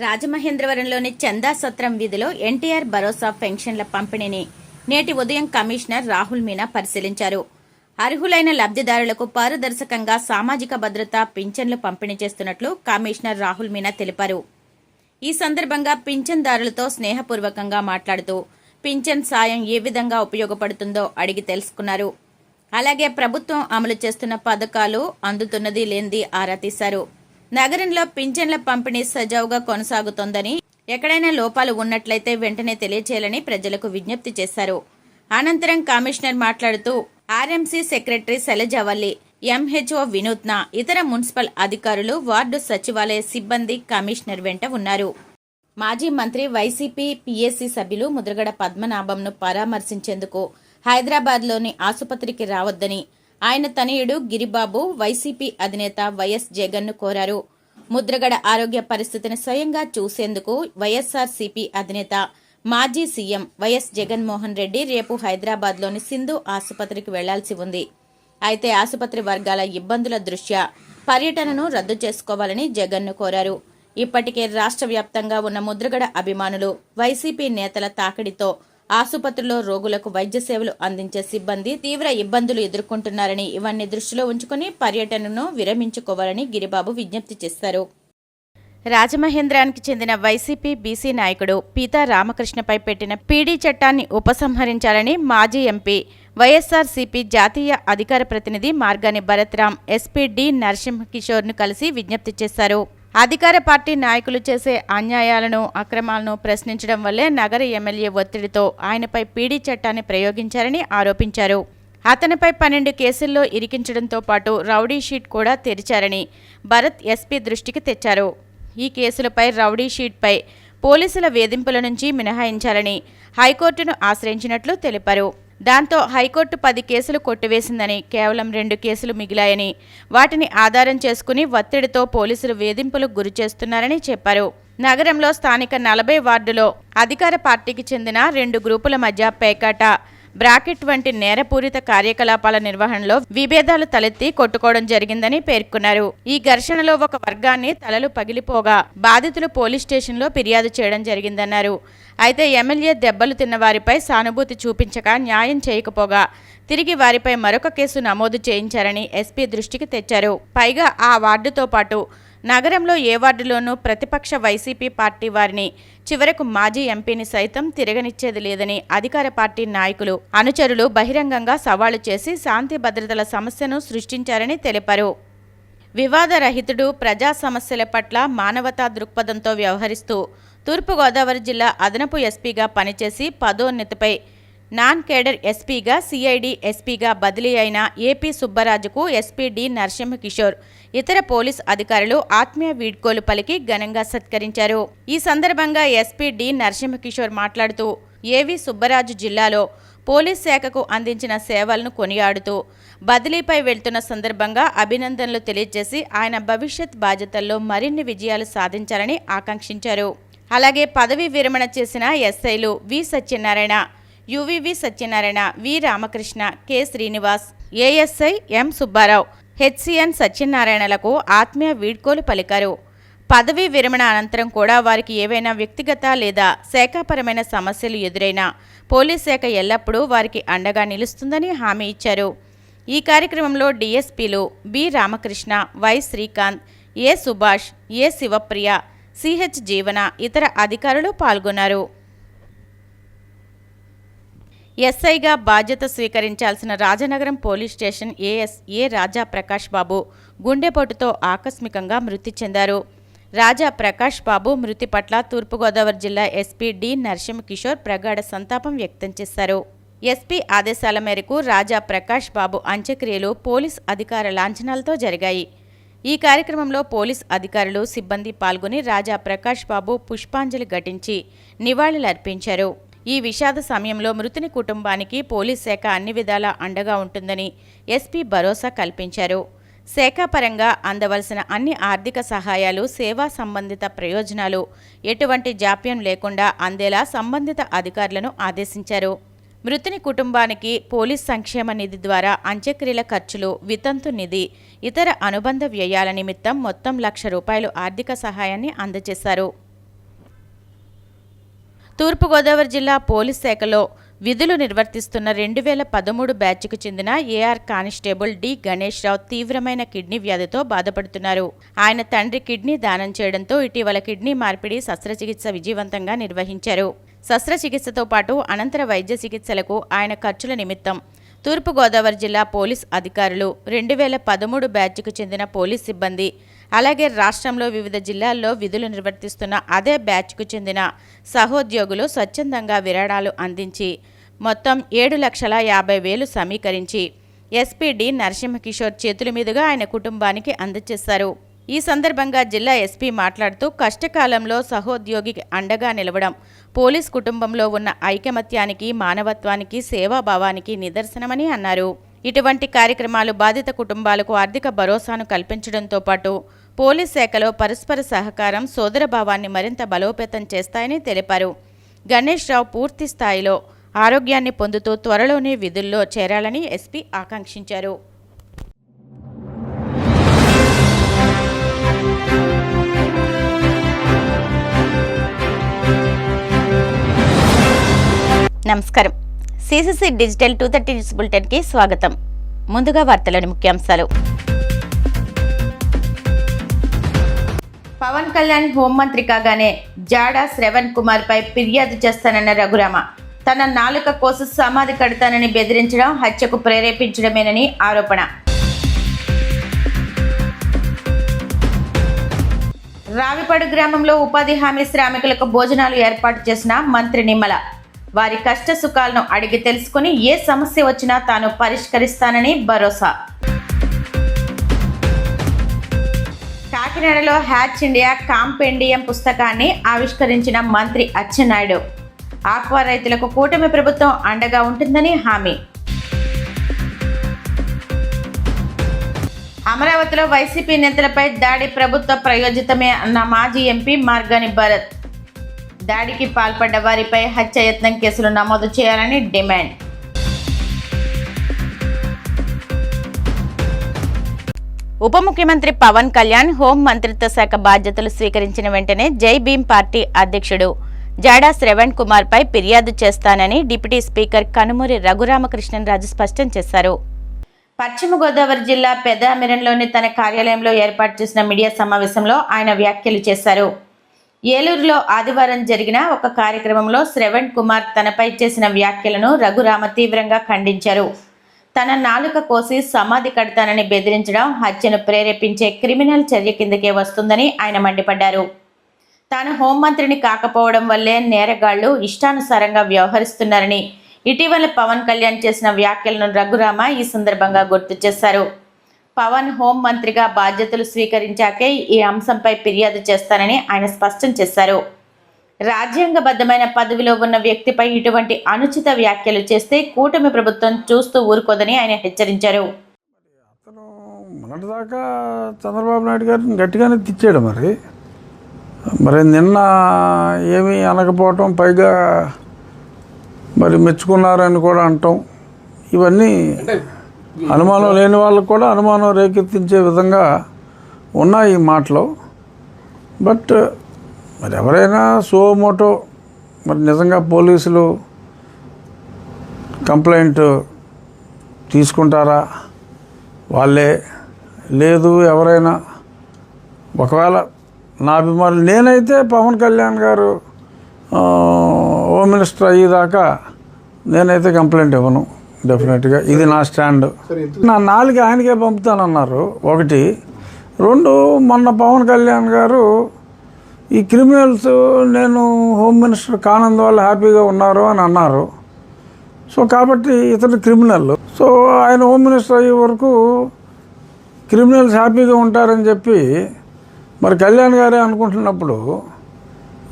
రాజమహేంద్రవరంలోని చందా సత్రం వీధిలో ఎన్టీఆర్ భరోసా పెన్షన్ల పంపిణీని నేటి ఉదయం కమిషనర్ రాహుల్ మీనా పరిశీలించారు. అర్హులైన లబ్ధిదారులకు పారదర్శకంగా సామాజిక భద్రత పింఛన్లు పంపిణీ చేస్తున్నట్లు కమిషనర్ రాహుల్ మీనా తెలిపారు. ఈ సందర్భంగా పింఛన్దారులతో స్నేహపూర్వకంగా మాట్లాడుతూ పింఛన్ సాయం ఏ విధంగా ఉపయోగపడుతుందో అడిగి తెలుసుకున్నారు. అలాగే ప్రభుత్వం అమలు చేస్తున్న పథకాలు అందుతున్నది లేనిది ఆరా తీశారు. నగరంలో పింఛన్ల పంపిణీ సజావుగా కొనసాగుతోందని, ఎక్కడైనా లోపాలు ఉన్నట్లయితే వెంటనే తెలియచేయాలని ప్రజలకు విజ్ఞప్తి చేశారు. అనంతరం కమిషనర్ మాట్లాడుతూ ఆర్ఎంసీ సెక్రటరీ శైలజావల్లి, ఎంహెచ్ఓ వినూత్న, ఇతర మున్సిపల్ అధికారులు, వార్డు సచివాలయ సిబ్బంది కమిషనర్ వెంట ఉన్నారు. మాజీ మంత్రి వైసీపీ పీఏసీ సభ్యులు ముద్రగడ పద్మనాభంను పరామర్శించేందుకు హైదరాబాద్లోని ఆసుపత్రికి రావద్దని ఆయన తనయుడు గిరిబాబు వైసీపీ అధినేత వైఎస్ జగన్ను కోరారు. ముద్రగడ ఆరోగ్య పరిస్థితిని స్వయంగా చూసేందుకు వైఎస్ఆర్సీపీ అధినేత మాజీ సీఎం వైఎస్ జగన్మోహన్ రెడ్డి రేపు హైదరాబాద్లోని సింధు ఆసుపత్రికి వెళ్లాల్సి ఉంది. అయితే ఆసుపత్రి వర్గాల ఇబ్బందుల దృష్ట్యా పర్యటనను రద్దు చేసుకోవాలని జగన్ను కోరారు. ఇప్పటికే రాష్ట్ర వ్యాప్తంగా ఉన్న ముద్రగడ అభిమానులు వైసీపీ నేతల తాకిడితో ఆసుపత్రిలో రోగులకు వైద్య సేవలు అందించే సిబ్బంది తీవ్ర ఇబ్బందులు ఎదుర్కొంటున్నారని, ఇవన్నీ దృష్టిలో ఉంచుకుని పర్యటనను విరమించుకోవాలని గిరిబాబు విజ్ఞప్తి చేశారు. రాజమహేంద్రానికి చెందిన వైసీపీ బీసీ నాయకుడు పీతా రామకృష్ణపై పెట్టిన పీడీ చట్టాన్ని ఉపసంహరించాలని మాజీ ఎంపీ వైఎస్ఆర్సీపీ జాతీయ అధికార ప్రతినిధి మార్గాని భరత్రాం ఎస్పీ డి నరసింహకిషోర్ను కలిసి విజ్ఞప్తి చేశారు. అధికార పార్టీ నాయకులు చేసే అన్యాయాలను, అక్రమాలను ప్రశ్నించడం వల్లే నగర ఎమ్మెల్యే ఒత్తిడితో ఆయనపై పీడీ చట్టాన్ని ప్రయోగించారని ఆరోపించారు. అతనిపై 12 కేసుల్లో ఇరికించడంతో పాటు రౌడీ షీట్ కూడా తెరిచారని భరత్ ఎస్పీ దృష్టికి తెచ్చారు. ఈ కేసులపై రౌడీ షీట్పై పోలీసుల వేధింపుల నుంచి మినహాయించాలని హైకోర్టును ఆశ్రయించినట్లు తెలిపారు. దాంతో హైకోర్టు 10 కేసులు కొట్టివేసిందని, కేవలం 2 కేసులు మిగిలాయని, వాటిని ఆధారం చేసుకుని ఒత్తిడితో పోలీసులు వేధింపులకు గురిచేస్తున్నారని చెప్పారు. నగరంలో స్థానిక 40 వార్డులో అధికార పార్టీకి చెందిన 2 గ్రూపుల మధ్య పేకాట, బ్రాకెట్ వంటి నేరపూరిత కార్యకలాపాల నిర్వహణలో విభేదాలు తలెత్తి కొట్టుకోవడం జరిగిందని పేర్కొన్నారు. ఈ ఘర్షణలో ఒక వర్గాన్ని తలలు పగిలిపోగా బాధితులు పోలీస్ స్టేషన్లో ఫిర్యాదు చేయడం జరిగిందన్నారు. అయితే ఎమ్మెల్యే దెబ్బలు తిన్న వారిపై సానుభూతి చూపించక న్యాయం చేయకపోగా తిరిగి వారిపై మరొక కేసు నమోదు చేయించారని ఎస్పీ దృష్టికి తెచ్చారు. పైగా ఆ వార్డుతో పాటు నగరంలో ఏ వార్డులోనూ ప్రతిపక్ష వైసీపీ పార్టీ వారిని, చివరకు మాజీ ఎంపీని సైతం తిరగనిచ్చేది లేదని అధికార పార్టీ నాయకులు, అనుచరులు బహిరంగంగా సవాలు చేసి శాంతి భద్రతల సమస్యను సృష్టించారని తెలిపారు. వివాదరహితుడు, ప్రజా సమస్యల పట్ల మానవతా దృక్పథంతో వ్యవహరిస్తూ తూర్పుగోదావరి జిల్లా అదనపు ఎస్పీగా పనిచేసి పదోన్నతిపై నాన్ కేడర్ ఎస్పీగా, సిఐడి ఎస్పీగా బదిలీ అయిన ఏపీ సుబ్బరాజుకు ఎస్పీ డి నరసింహకిషోర్, ఇతర పోలీస్ అధికారులు ఆత్మీయ వీడ్కోలు పలికి ఘనంగా సత్కరించారు. ఈ సందర్భంగా ఎస్పీ డి నరసింహకిషోర్ మాట్లాడుతూ ఏవి సుబ్బరాజు జిల్లాలో పోలీస్ శాఖకు అందించిన సేవలను కొనియాడుతూ బదిలీపై వెళ్తున్న సందర్భంగా అభినందనలు తెలియజేసి ఆయన భవిష్యత్ బాధ్యతల్లో మరిన్ని విజయాలు సాధించాలని ఆకాంక్షించారు. అలాగే పదవీ విరమణ చేసిన ఎస్ఐలు వి సత్యనారాయణ, యువివి సత్యనారాయణ, వి రామకృష్ణ, కె శ్రీనివాస్, ఏఎస్ఐ ఎం సుబ్బారావు, హెచ్సిఎన్ సత్యనారాయణలకు ఆత్మీయ వీడ్కోలు పలికారు. పదవీ విరమణ అనంతరం కూడా వారికి ఏవైనా వ్యక్తిగత లేదా శాఖాపరమైన సమస్యలు ఎదురైనా పోలీస్ శాఖ ఎల్లప్పుడూ వారికి అండగా నిలుస్తుందని హామీ ఇచ్చారు. ఈ కార్యక్రమంలో డిఎస్పీలు B Ramakrishna, Y Srikanth, A Subhash, A Sivapriya, CH Jeevana, ఇతర అధికారులు పాల్గొన్నారు. ఎస్ఐగా బాధ్యత స్వీకరించాల్సిన Rajanagaram police station AS A Raja Prakash Babu గుండెపోటుతో ఆకస్మికంగా మృతి చెందారు. రాజా ప్రకాష్ బాబు మృతి పట్ల తూర్పుగోదావరి జిల్లా ఎస్పీ డి నరసింహకిషోర్ ప్రగాఢ సంతాపం వ్యక్తం చేశారు. ఎస్పీ ఆదేశాల మేరకు రాజా ప్రకాష్ బాబు అంత్యక్రియలు పోలీస్ అధికార లాంఛనాలతో జరిగాయి. ఈ కార్యక్రమంలో పోలీస్ అధికారులు, సిబ్బంది పాల్గొని రాజా ప్రకాష్ బాబు పుష్పాంజలి ఘటించి నివాళులర్పించారు. ఈ విషాద సమయంలో మృతుని కుటుంబానికి పోలీస్ శాఖ అన్ని విధాలా అండగా ఉంటుందని ఎస్పీ భరోసా కల్పించారు. శాఖాపరంగా అందవలసిన అన్ని ఆర్థిక సహాయాలు, సేవా సంబంధిత ప్రయోజనాలు ఎటువంటి జాప్యం లేకుండా అందేలా సంబంధిత అధికారులను ఆదేశించారు. మృతుని కుటుంబానికి పోలీస్ సంక్షేమ నిధి ద్వారా అంత్యక్రియల ఖర్చులు, వితంతు నిధి, ఇతర అనుబంధ వ్యయాల నిమిత్తం మొత్తం 1,00,000 రూపాయలు ఆర్థిక సహాయాన్ని అందజేశారు. తూర్పుగోదావరి జిల్లా పోలీస్ శాఖలో విధులు నిర్వర్తిస్తున్న 2013 బ్యాచ్కు చెందిన ఏఆర్ కానిస్టేబుల్ డి గణేష్ రావు తీవ్రమైన కిడ్నీ వ్యాధితో బాధపడుతున్నారు. ఆయన తండ్రి కిడ్నీ దానం చేయడంతో ఇటీవల కిడ్నీ మార్పిడి శస్త్రచికిత్స విజయవంతంగా నిర్వహించారు. శస్త్రచికిత్సతో పాటు అనంతర వైద్య చికిత్సలకు ఆయన ఖర్చుల నిమిత్తం తూర్పుగోదావరి జిల్లా పోలీస్ అధికారులు, 2013 బ్యాచ్కు చెందిన పోలీస్ సిబ్బంది, అలాగే రాష్ట్రంలో వివిధ జిల్లాల్లో విధులు నిర్వర్తిస్తున్న అదే బ్యాచ్కు చెందిన సహోద్యోగులు స్వచ్ఛందంగా విరాళాలు అందించి మొత్తం 7,50,000 సమీకరించి ఎస్పీ డి నరసింహకిషోర్ చేతుల మీదుగా ఆయన కుటుంబానికి అందజేశారు. ఈ సందర్భంగా జిల్లా ఎస్పీ మాట్లాడుతూ కష్టకాలంలో సహోద్యోగికి అండగా నిలవడం పోలీస్ కుటుంబంలో ఉన్న ఐకమత్యానికి, మానవత్వానికి, సేవాభావానికి నిదర్శనమని అన్నారు. ఇటువంటి కార్యక్రమాలు బాధిత కుటుంబాలకు ఆర్థిక భరోసాను కల్పించడంతో పాటు పోలీస్ శాఖలో పరస్పర సహకారం, సోదరభావాన్ని మరింత బలోపేతం చేస్తాయని తెలిపారు. గణేష్ రావు పూర్తి స్థాయిలో ఆరోగ్యాన్ని పొందుతూ త్వరలోనే విధుల్లో చేరాలని ఎస్పీ ఆకాంక్షించారు. నమస్కారం. సిసిసి డిజిటల్ 230 న్యూస్ బులెటిన్కి స్వాగతం. ముందుగా వార్తలోని ముఖ్యాంశాలు. పవన్ కళ్యాణ్ హోంమంత్రి కాగానే జాడా శ్రవణ్ కుమార్ పై ఫిర్యాదు చేస్తానన్న రఘురామ తన నాలుక కోసి సమాధి కడతానని బెదిరించడం హత్యకు ప్రేరేపించడమేనని ఆరోపణ. రావిపాడు గ్రామంలో ఉపాధి హామీ శ్రామికులకు భోజనాలు ఏర్పాటు చేసిన మంత్రి నిమ్మల వారి కష్ట సుఖాలను అడిగి తెలుసుకుని ఏ సమస్య వచ్చినా తాను పరిష్కరిస్తానని భరోసా. కాకినాడలో హ్యాచ్ ఇండియా కాంపెండియం పుస్తకాన్ని ఆవిష్కరించిన మంత్రి అచ్చెన్నాయుడు ఆక్వా రైతులకు కూటమి ప్రభుత్వం అండగా ఉంటుందని హామీ. అమరావతిలో వైసీపీ నేతలపై దాడి ప్రభుత్వ ప్రయోజితమే అన్న మాజీ ఎంపీ మార్గాని భరత్. దాడికి పాల్పడ్డ వారిపై హత్యాయత్నం కేసులు నమోదు చేయాలని డిమాండ్. ఉప ముఖ్యమంత్రి పవన్ కళ్యాణ్ హోం మంత్రిత్వ శాఖ బాధ్యతలు స్వీకరించిన వెంటనే జై భీమ్ పార్టీ అధ్యక్షుడు జాడా శ్రవణ్ కుమార్ పై ఫిర్యాదు చేస్తానని డిప్యూటీ స్పీకర్ కనుమూరి రఘురామకృష్ణరాజు స్పష్టం చేశారు. పశ్చిమ గోదావరి జిల్లా పెద్దామిరంలోని తన కార్యాలయంలో ఏర్పాటు చేసిన మీడియా సమావేశంలో ఆయన వ్యాఖ్యలు చేశారు. ఏలూరులో ఆదివారం జరిగిన ఒక కార్యక్రమంలో శ్రవణ్ కుమార్ తనపై చేసిన వ్యాఖ్యలను రఘురామ తీవ్రంగా ఖండించారు. తన నాలుక కోసి సమాధి కడతానని బెదిరించడం హత్యను ప్రేరేపించే క్రిమినల్ చర్య కిందకే వస్తుందని ఆయన మండిపడ్డారు. తాను హోంమంత్రిని కాకపోవడం వల్లే నేరగాళ్లు ఇష్టానుసారంగా వ్యవహరిస్తున్నారని ఇటీవల పవన్ కళ్యాణ్ చేసిన వ్యాఖ్యలను రఘురామ ఈ సందర్భంగా గుర్తు చేశారు. పవన్ హోం మంత్రిగా బాధ్యతలు స్వీకరించాకే ఈ అంశంపై ఫిర్యాదు చేస్తానని ఆయన స్పష్టం చేశారు. రాజ్యాంగబద్ధమైన పదవిలో ఉన్న వ్యక్తిపై ఇటువంటి అనుచిత వ్యాఖ్యలు చేస్తే కూటమి ప్రభుత్వం చూస్తూ ఊరుకోదని ఆయన హెచ్చరించారు. అతను మొన్నటిదాకా చంద్రబాబు నాయుడు గారిని గట్టిగానే తిట్టాడు. మరి నిన్న ఏమీ అనకపోవటం, పైగా మరి మెచ్చుకున్నారని కూడా అంటాం, ఇవన్నీ అనుమానం లేని వాళ్ళకు కూడా అనుమానం రేకెత్తించే విధంగా ఉన్నాయి ఈ మాటలు. బట్ మరి ఎవరైనా సోమోటో మరి నిజంగా పోలీసులు కంప్లైంట్ తీసుకుంటారా, వాళ్ళే లేదు ఎవరైనా ఒకవేళ నా అభిమానులు, నేనైతే పవన్ కళ్యాణ్ గారు హోమ్ మినిస్టర్ అయ్యేదాకా నేనైతే కంప్లైంట్ ఇవ్వను డెఫినెట్గా. ఇది నా స్టాండ్. నా నాలుగు ఆయనకే పంపుతానన్నారు ఒకటి. రెండు, మొన్న పవన్ కళ్యాణ్ గారు ఈ క్రిమినల్స్ నేను హోమ్ మినిస్టర్ కానందువల్ల హ్యాపీగా ఉన్నారు అని అన్నారు. సో కాబట్టి ఇతను క్రిమినల్. సో ఆయన హోమ్ మినిస్టర్ అయ్యే వరకు క్రిమినల్స్ హ్యాపీగా ఉంటారని చెప్పి మరి కళ్యాణ్ గారే అనుకుంటున్నప్పుడు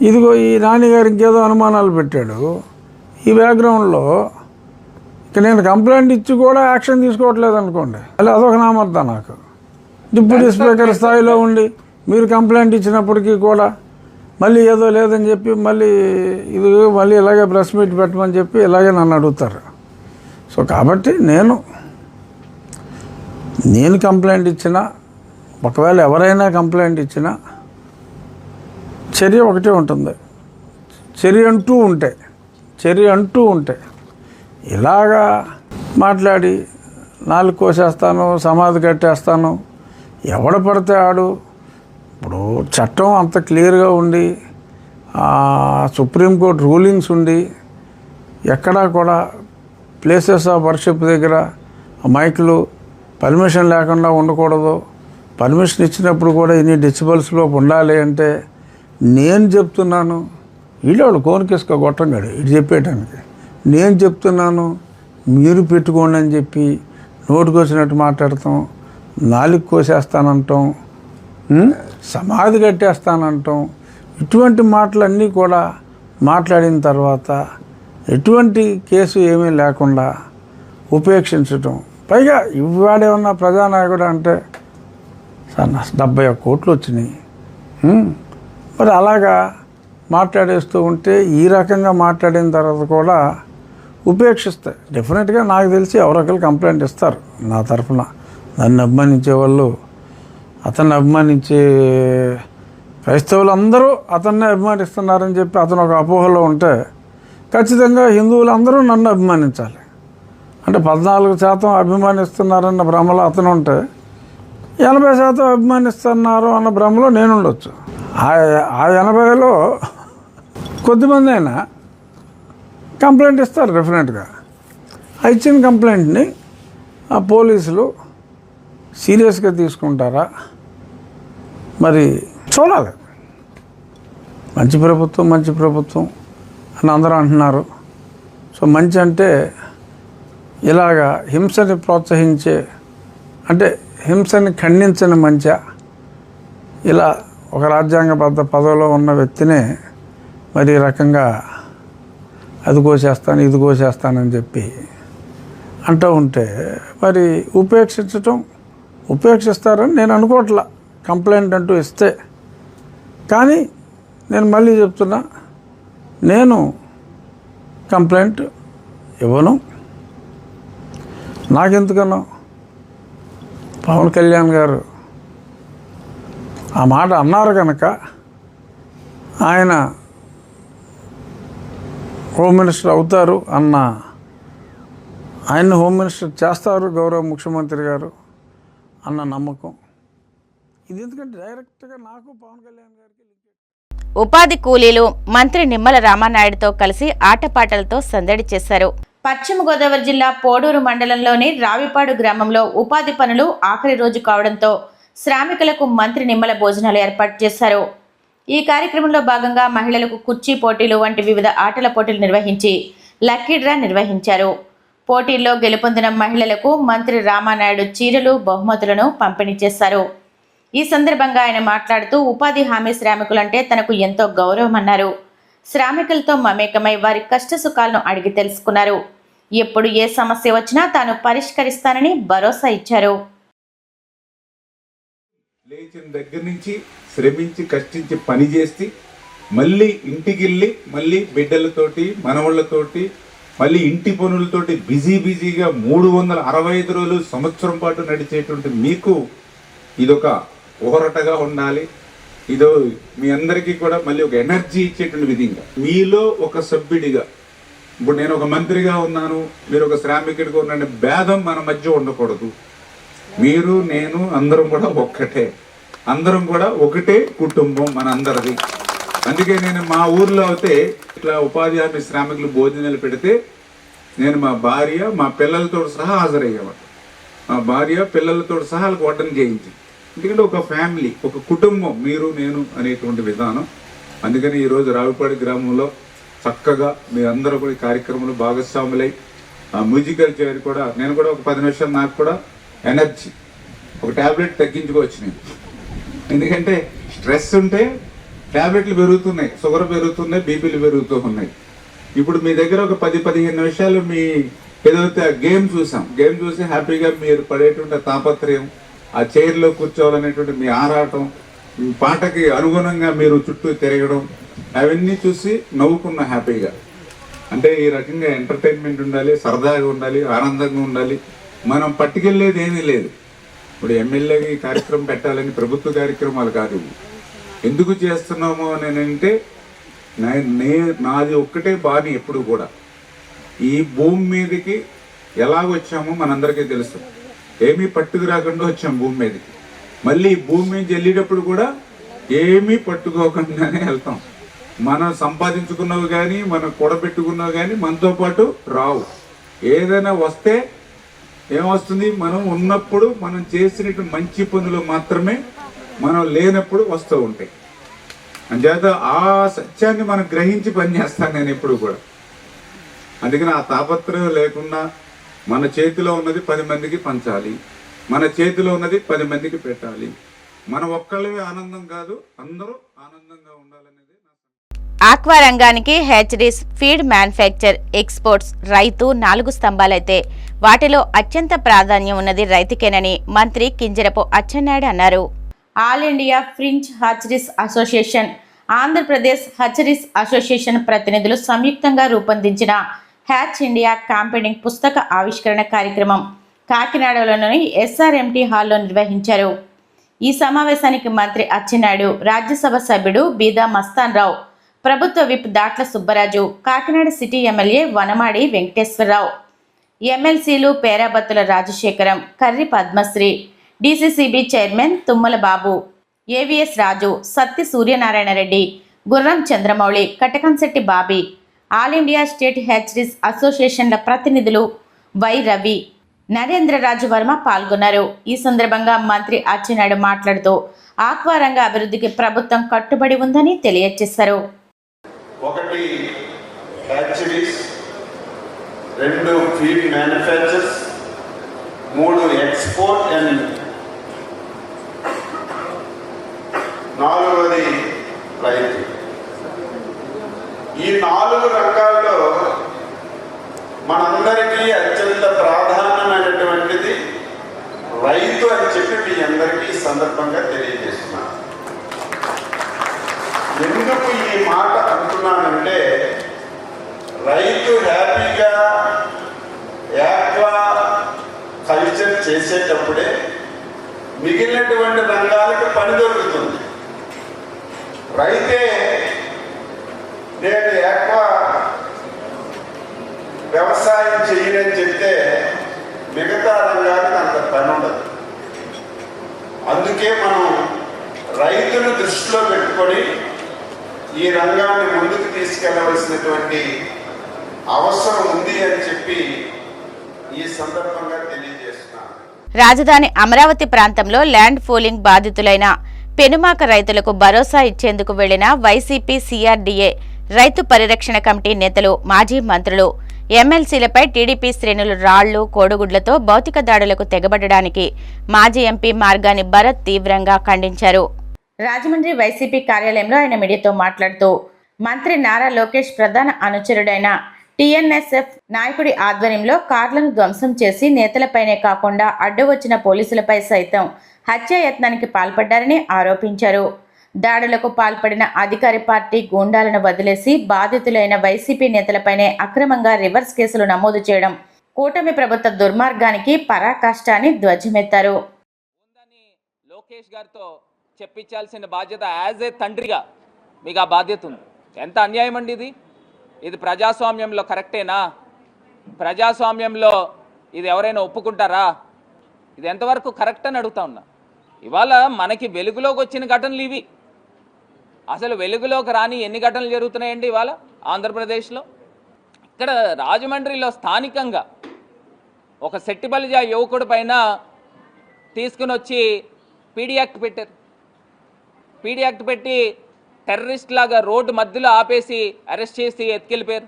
ఇదిగో ఈ నాని గారు ఇంకేదో అనుమానాలు పెట్టాడు. ఈ బ్యాక్గ్రౌండ్లో ఇక నేను కంప్లైంట్ ఇచ్చి కూడా యాక్షన్ తీసుకోవట్లేదు అనుకోండి, అలా అదొక నామర్థం. నాకు డిప్యూటీ స్పీకర్ స్థాయిలో ఉండి మీరు కంప్లైంట్ ఇచ్చినప్పటికీ కూడా మళ్ళీ ఏదో లేదని చెప్పి మళ్ళీ ఇలాగే ప్రెస్ మీట్ పెట్టమని చెప్పి ఇలాగే నన్ను అడుగుతారు. సో కాబట్టి నేను కంప్లైంట్ ఇచ్చినా, ఒకవేళ ఎవరైనా కంప్లైంట్ ఇచ్చినా చర్య ఒకటే ఉంటుంది. చర్య అంటూ ఉంటే ఇలాగా మాట్లాడి నాలుగు కోసేస్తాను, సమాధి కట్టేస్తాను, ఎవడ పడితే ఆడు. ఇప్పుడు చట్టం అంత క్లియర్గా ఉండి సుప్రీంకోర్టు రూలింగ్స్ ఉండి ఎక్కడా కూడా ప్లేసెస్ ఆఫ్ వర్షిప్ దగ్గర మైకులు పర్మిషన్ లేకుండా ఉండకూడదు, పర్మిషన్ ఇచ్చినప్పుడు కూడా ఇన్ని డెసిబల్స్లో ఉండాలి అంటే నేను చెప్తున్నాను. వీళ్ళు కోనికేసుకో గొట్టంగాడు ఇటు చెప్పేయటానికి. నేను చెప్తున్నాను మీరు పెట్టుకోండి అని చెప్పి నోటుకు వచ్చినట్టు మాట్లాడతాం, నాలుగు కోసేస్తానంటాం, సమాధి కట్టేస్తానంటాం. ఇటువంటి మాటలన్నీ కూడా మాట్లాడిన తర్వాత ఎటువంటి కేసు ఏమీ లేకుండా ఉపేక్షించటం. పైగా ఇవాడేమన్నా ప్రజానాయకుడు అంటే సార్ 71 కోట్లు వచ్చినాయి. మరి అలాగా మాట్లాడేస్తూ ఉంటే ఈ రకంగా మాట్లాడిన తర్వాత కూడా ఉపేక్షిస్తాయి. డెఫినెట్గా నాకు తెలిసి ఎవరొకరు కంప్లైంట్ ఇస్తారు నా తరఫున. నన్ను అభిమానించే వాళ్ళు, అతన్ని అభిమానించే క్రైస్తవులు అందరూ అతన్నే అభిమానిస్తున్నారని చెప్పి అతను ఒక అపోహలో ఉంటే ఖచ్చితంగా హిందువులు అందరూ నన్ను అభిమానించాలి. అంటే 14% అభిమానిస్తున్నారన్న భ్రమలో అతను ఉంటే 80% అభిమానిస్తున్నారు అన్న భ్రమలో నేను ఉండొచ్చు. ఆ 80లో కొద్దిమంది అయినా కంప్లైంట్ ఇస్తారు డెఫినెట్గా. ఆ ఇచ్చిన కంప్లైంట్ని ఆ పోలీసులు సీరియస్గా తీసుకుంటారా మరి చూడాలి. మంచి ప్రభుత్వం అని అందరూ అంటున్నారు. సో మంచి అంటే ఇలాగా హింసని ప్రోత్సహించే, అంటే హింసని ఖండించని మంచా, ఇలా ఒక రాజ్యాంగబద్ధ పదవిలో ఉన్న వ్యక్తినే మరి ఈ రకంగా అది కోసేస్తాను ఇది కోసేస్తానని చెప్పి అంటూ ఉంటే మరి ఉపేక్షిస్తారని నేను అనుకోవట్లా. కంప్లైంట్ అంటూ ఇస్తే. కానీ నేను మళ్ళీ చెప్తున్నా, నేను కంప్లైంట్ ఇవ్వను. నాకెందుకనో పవన్ కళ్యాణ్ గారు ఆ మాట అన్నారు కనుక ఆయన హోమ్ మినిస్టర్ అవుతారు అన్న, ఆయన్ని హోమ్ మినిస్టర్ చేస్తారు గౌరవ ముఖ్యమంత్రి గారు అన్న నమ్మకం ఇది. ఎందుకంటే డైరెక్ట్గా నాకు పవన్ కళ్యాణ్ గారికి ఉపాధి కూలీలు మంత్రి నిమ్మల రామానాయుడుతో కలిసి ఆటపాటలతో సందడి చేశారు. పశ్చిమ గోదావరి జిల్లా పోడూరు మండలంలోని రావిపాడు గ్రామంలో ఉపాధి పనులు ఆఖరి రోజు కావడంతో శ్రామికులకు మంత్రి నిమ్మల భోజనాలు ఏర్పాటు చేశారు. ఈ కార్యక్రమంలో భాగంగా మహిళలకు కుర్చీ పోటీలు వంటి వివిధ ఆటల పోటీలు నిర్వహించి లక్కీ డ్రా నిర్వహించారు. పోటీల్లో గెలుపొందిన మహిళలకు మంత్రి రామానాయుడు చీరలు, బహుమతులను పంపిణీ చేశారు. ఈ సందర్భంగా ఆయన మాట్లాడుతూ ఉపాధి హామీ శ్రామికులంటే తనకు ఎంతో గౌరవమన్నారు. శ్రామికులతో మమేకమై వారి కష్ట సుఖాలను అడిగి తెలుసుకున్నారు. ఎప్పుడు ఏ సమస్య వచ్చినా తాను పరిష్కరిస్తానని భరోసా ఇచ్చారు. లేచిన దగ్గర నుంచి శ్రమించి కష్టించి పని చేసి మళ్ళీ ఇంటికి వెళ్ళి మళ్ళీ బిడ్డలతోటి మనవాళ్ళతోటి మళ్ళీ ఇంటి పనులతోటి బిజీగా 365 రోజులు సంవత్సరం పాటు నడిచేటువంటి మీకు ఇదొక ఊరటగా ఉండాలి. ఇదో మీ అందరికీ కూడా మళ్ళీ ఒక ఎనర్జీ ఇచ్చేటువంటి విధంగా మీలో ఒక సభ్యుడిగా, ఇప్పుడు నేను ఒక మంత్రిగా ఉన్నాను, మీరు ఒక శ్రామికుడిగా ఉన్న భేదం మన మధ్య ఉండకూడదు. మీరు నేను అందరం కూడా ఒక్కటే, అందరం కూడా ఒకటే కుటుంబం మనందరిది. అందుకే నేను మా ఊర్లో అయితే ఇట్లా ఉపాధి హామీ శ్రామికులు భోజనాలు పెడితే నేను మా భార్య మా పిల్లలతో సహా హాజరయ్యేవాడు. మా భార్య పిల్లలతో సహా వాళ్ళకి వడ్డన చేయించి, ఎందుకంటే ఒక ఫ్యామిలీ, ఒక కుటుంబం మీరు నేను అనేటువంటి విధానం. అందుకని ఈరోజు రావిపాడి గ్రామంలో చక్కగా మీ అందరూ కూడా ఈ కార్యక్రమంలో భాగస్వాములై మ్యూజికల్ చైర్ కూడా నేను కూడా ఒక 10 నిమిషాలు నాకు కూడా ఎనర్జీ ఒక ట్యాబ్లెట్ తగ్గించుకోవచ్చు నేను. ఎందుకంటే స్ట్రెస్ ఉంటే ట్యాబ్లెట్లు పెరుగుతున్నాయి, షుగర్ పెరుగుతున్నాయి, బీపీలు పెరుగుతూ ఉన్నాయి. ఇప్పుడు మీ దగ్గర ఒక 10-15 నిమిషాలు మీ ఏదైతే గేమ్ చూసాం, గేమ్ చూసి హ్యాపీగా మీరు పడేటువంటి తాపత్రయం, ఆ చైర్లో కూర్చోవాలనేటువంటి మీ ఆరాటం, పాటకి అనుగుణంగా మీరు చుట్టూ తిరగడం, అవన్నీ చూసి నవ్వుకున్న హ్యాపీగా. అంటే ఈ రకంగా ఎంటర్టైన్మెంట్ ఉండాలి, సరదాగా ఉండాలి, ఆనందంగా ఉండాలి. మనం పట్టుకెళ్ళేది ఏమీ లేదు. ఇప్పుడు ఎమ్మెల్యేగా ఈ కార్యక్రమం పెట్టాలని ప్రభుత్వ కార్యక్రమాలు కాదు. ఎందుకు చేస్తున్నాము అని అంటే నాది ఒక్కటే బాని ఎప్పుడు కూడా. ఈ భూమి మీదకి ఎలాగొచ్చామో మనందరికీ తెలుసు. ఏమీ పట్టుకు రాకుండా వచ్చాం భూమి మీదకి. మళ్ళీ భూమి మీద వెళ్ళేటప్పుడు కూడా ఏమీ పట్టుకోకుండానే వెళ్తాం. మనం సంపాదించుకున్నవి కానీ మనం కూడబెట్టుకున్నవి కానీ మనతో పాటు రావు. ఏదైనా వస్తే ఏమొస్తుంది, మనం ఉన్నప్పుడు మనం చేసినట్టు మంచి పనులు మాత్రమే మనం లేనప్పుడు వస్తూ ఉంటాయి. అంచేత ఆ సత్యాన్ని మనం గ్రహించి పనిచేస్తాను నేను ఎప్పుడు కూడా. అందుకని ఆ తాపత్రయం లేకుండా మన చేతిలో ఉన్నది 10 మందికి పంచాలి, మన చేతిలో ఉన్నది 10 మందికి పెట్టాలి. మన ఒక్కళ్ళవే ఆనందం కాదు, అందరూ ఆనందంగా ఉండాలనేది. ఆక్వా రంగానికి హ్యాచరీస్, ఫీడ్ మ్యానుఫ్యాక్చర్, ఎక్స్పోర్ట్స్, రైతు 4 స్తంభాలైతే వాటిలో అత్యంత ప్రాధాన్యం ఉన్నది రైతుకేనని మంత్రి కింజరపు అచ్చెన్నాయుడు అన్నారు. ఆల్ ఇండియా ఫ్రించ్ hatcheries association, Andhra Pradesh hatcheries association ప్రతినిధులు సంయుక్తంగా రూపొందించిన హ్యాచ్ ఇండియా క్యాంపెయినింగ్ పుస్తక ఆవిష్కరణ కార్యక్రమం కాకినాడలోని ఎస్ఆర్ఎంటీ హాల్లో నిర్వహించారు. ఈ సమావేశానికి మంత్రి అచ్చెన్నాయుడు, రాజ్యసభ సభ్యుడు బీదా మస్తాన్ రావు, ప్రభుత్వ whip Datla Subbaraju, Kakinada city MLA Vanamadi Venkateswara Rao, ఎమ్మెల్సీలు Perabathula Rajasekharam, Karri Padmasri, DCCB chairman Tummala Babu, AVS Raju, Satti Suryanarayana Reddy, Gurram Chandramouli, Katakamsetti Bobby, all India state hatcheries అసోసియేషన్ల ప్రతినిధులు వై రవి, నరేంద్రరాజు వర్మ పాల్గొన్నారు. ఈ సందర్భంగా మంత్రి అచ్చెన్నాయుడు మాట్లాడుతూ ఆక్వా రంగ అభివృద్ధికి ప్రభుత్వం కట్టుబడి ఉందని తెలియజేశారు. 1 hatcheries, 2 feed manufactures, 3 export and 4వది రైతు. ఈ 4 రంగాల్లో మనందరికీ అత్యంత ప్రాధాన్యమైనటువంటిది రైతు అని చెప్పి మీ అందరికీ ఈ సందర్భంగా తెలియజేస్తున్నాను. ఎందుకు ఈ మాట అంటున్నానంటే, రైతు హ్యాపీగా ఆక్వా కల్చర్ చేసేటప్పుడే మిగిలినటువంటి రంగాలకు పని దొరుకుతుంది. రైతే నేను ఆక్వా వ్యవసాయం చేయనని చెప్తే మిగతా రంగానికి అంత పని ఉండదు. అందుకే మనం రైతును దృష్టిలో పెట్టుకొని ఈ రంగాన్ని ముందుకు తీసుకెళ్లవలసినటువంటి అవసరం ఉంది అని చెప్పి ఈ సందర్భంగా తెలియజేస్తున్నాను. రాజధాని అమరావతి ప్రాంతంలో ల్యాండ్ పూలింగ్ బాధితులైన పెనుమాక రైతులకు భరోసా ఇచ్చేందుకు వెళ్లిన వైసీపీ సిఆర్డీఏ రైతు పరిరక్షణ కమిటీ నేతలు, మాజీ మంత్రులు, ఎమ్మెల్సీలపై టీడీపీ శ్రేణులు రాళ్లు, కోడిగుడ్లతో భౌతిక దాడులకు తెగబడడానికి మాజీ ఎంపీ మార్గాని భరత్ తీవ్రంగా ఖండించారు. రాజమండ్రి వైసీపీ కార్యాలయంలో ఆయన మీడియాతో మాట్లాడుతూ మంత్రి నారా లోకేష్ ప్రధాన అనుచరుడైన టీఎన్ఎస్ఎఫ్ నాయకుడి ఆధ్వర్యంలో కార్లను ధ్వంసం చేసి నేతలపైనే కాకుండా అడ్డు వచ్చిన పోలీసులపై సైతం హత్యాయత్నానికి పాల్పడ్డారని ఆరోపించారు. దాడులకు పాల్పడిన అధికార పార్టీ గూండాలను వదిలేసి బాధితులైన వైసీపీ నేతలపైనే అక్రమంగా రివర్స్ కేసులు నమోదు చేయడం కూటమి ప్రభుత్వ దుర్మార్గానికి పరాకాష్ట అని ధ్వజమెత్తారు. లోకేష్ గారితో చెప్పించాల్సిన బాధ్యత యాజ్ ఏ తండ్రిగా మీకు ఆ బాధ్యత ఉంది. ఎంత అన్యాయం అండి ఇది. ఇది ప్రజాస్వామ్యంలో కరెక్టేనా? ప్రజాస్వామ్యంలో ఇది ఎవరైనా ఒప్పుకుంటారా? ఇది ఎంతవరకు కరెక్ట్ అని అడుగుతా ఉన్నా. ఇవాళ మనకి వెలుగులోకి వచ్చిన ఘటనలు ఇవి. అసలు వెలుగులోకి రాని ఎన్ని ఘటనలు జరుగుతున్నాయండి ఇవాళ ఆంధ్రప్రదేశ్లో? ఇక్కడ రాజమండ్రిలో స్థానికంగా ఒక సెట్టిబలిజ యువకుడి పైన తీసుకుని వచ్చి పీడీ యాక్ట్ పెట్టారు. పీడీ యాక్ట్ పెట్టి టెర్రరిస్ట్ లాగా రోడ్డు మధ్యలో ఆపేసి అరెస్ట్ చేసి ఎత్తుకెళ్ళిపోయారు.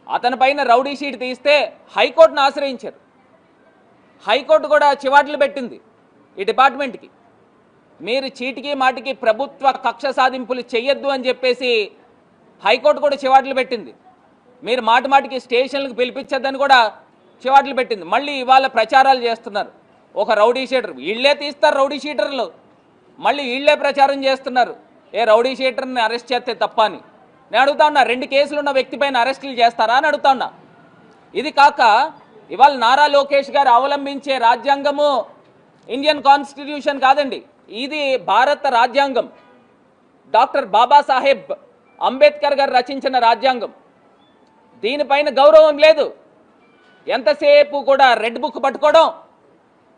అతని పైన రౌడీ షీట్ తీస్తే హైకోర్టును ఆశ్రయించారు. హైకోర్టు కూడా చివాట్లు పెట్టింది ఈ డిపార్ట్మెంట్కి. మీరు చీటికి మాటికి ప్రభుత్వ కక్ష సాధింపులు చెయ్యొద్దు అని చెప్పేసి హైకోర్టు కూడా చివాట్లు పెట్టింది. మీరు మాటి మాటికి స్టేషన్లకు పిలిపించద్దని కూడా చివాట్లు పెట్టింది. మళ్ళీ ఇవాళ ప్రచారాలు చేస్తున్నారు. ఒక రౌడీ షీటర్, వీళ్ళే తీస్తారు రౌడీ షీటర్లు, మళ్ళీ వీళ్ళే ప్రచారం చేస్తున్నారు ఏ రౌడీ షీటర్ని అరెస్ట్ చేస్తే తప్ప అని. నేను అడుగుతా ఉన్నా, 2 కేసులు ఉన్న వ్యక్తి పైన అరెస్టులు చేస్తారా అని అడుగుతా ఉన్నా. ఇది కాక ఇవాళ నారా లోకేష్ గారు అవలంబించే రాజ్యాంగము ఇండియన్ కాన్స్టిట్యూషన్ కాదండి, ఇది భారత రాజ్యాంగం. డాక్టర్ బాబాసాహెబ్ అంబేద్కర్ గారు రచించిన రాజ్యాంగం. దీనిపైన గౌరవం లేదు. ఎంతసేపు కూడా రెడ్ బుక్ పట్టుకోవడం,